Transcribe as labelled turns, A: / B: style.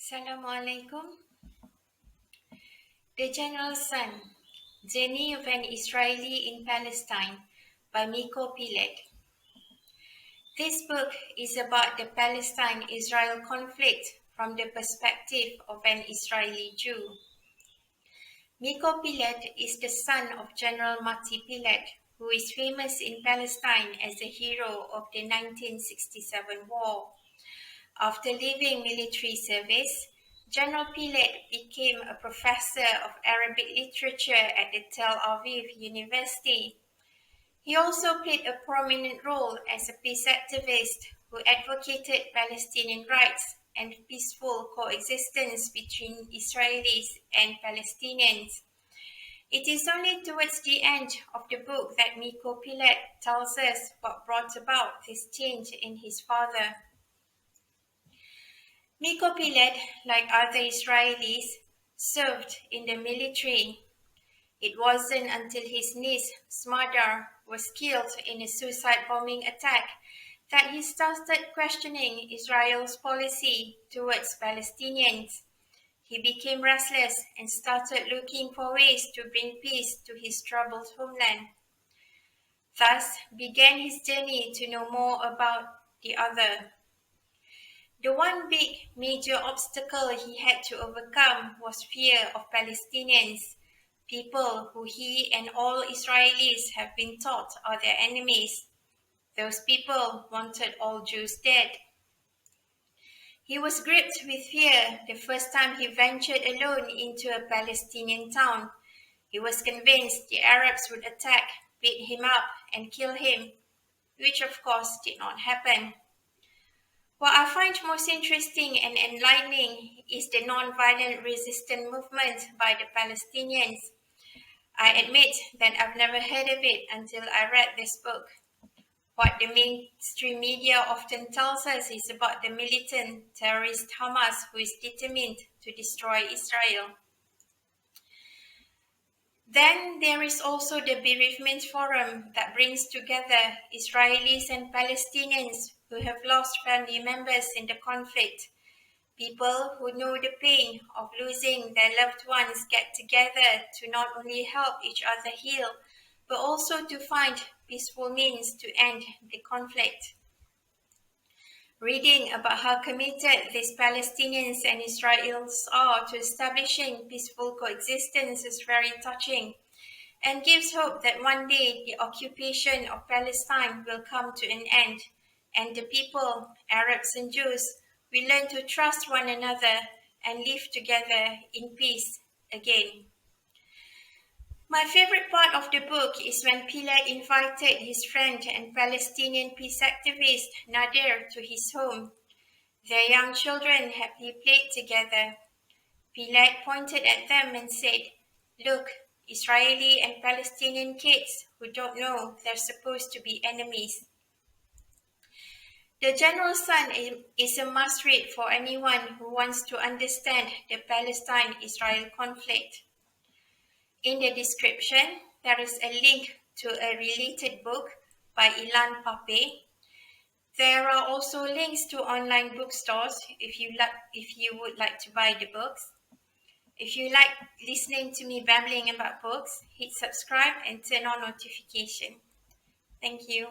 A: Assalamu alaikum. The General's Son, Journey of an Israeli in Palestine by Miko Peled. This book is about the Palestine-Israel conflict from the perspective of an Israeli Jew. Miko Peled is the son of General Matti Peled, who is famous in Palestine as a hero of the 1967 war. After leaving military service, General Peled became a professor of Arabic literature at the Tel Aviv University. He also played a prominent role as a peace activist who advocated Palestinian rights and peaceful coexistence between Israelis and Palestinians. It is only towards the end of the book that Miko Peled tells us what brought about this change in his father. Miko Peled, like other Israelis, served in the military. It wasn't until his niece, Smadar, was killed in a suicide bombing attack that he started questioning Israel's policy towards Palestinians. He became restless and started looking for ways to bring peace to his troubled homeland. Thus began his journey to know more about the other. The one big major obstacle he had to overcome was fear of Palestinians, people who he and all Israelis have been taught are their enemies. Those people wanted all Jews dead. He was gripped with fear the first time he ventured alone into a Palestinian town. He was convinced the Arabs would attack, beat him up, and kill him, which of course did not happen. What I find most interesting and enlightening is the non-violent resistance movement by the Palestinians. I admit that I've never heard of it until I read this book. What the mainstream media often tells us is about the militant terrorist Hamas who is determined to destroy Israel. Then there is also the Bereavement Forum that brings together Israelis and Palestinians who have lost family members in the conflict. People who know the pain of losing their loved ones get together to not only help each other heal, but also to find peaceful means to end the conflict. Reading about how committed these Palestinians and Israelis are to establishing peaceful coexistence is very touching and gives hope that one day the occupation of Palestine will come to an end and the people, Arabs and Jews, will learn to trust one another and live together in peace again. My favorite part of the book is when Peled invited his friend and Palestinian peace activist Nader to his home. Their young children happily played together. Peled pointed at them and said, "Look, Israeli and Palestinian kids who don't know they're supposed to be enemies." The General's Son is a must-read for anyone who wants to understand the Palestine-Israel conflict. In the description, there is a link to a related book by Ilan Pappe. There are also links to online bookstores if you would like to buy the books. If you like listening to me babbling about books, hit subscribe and turn on notification. Thank you.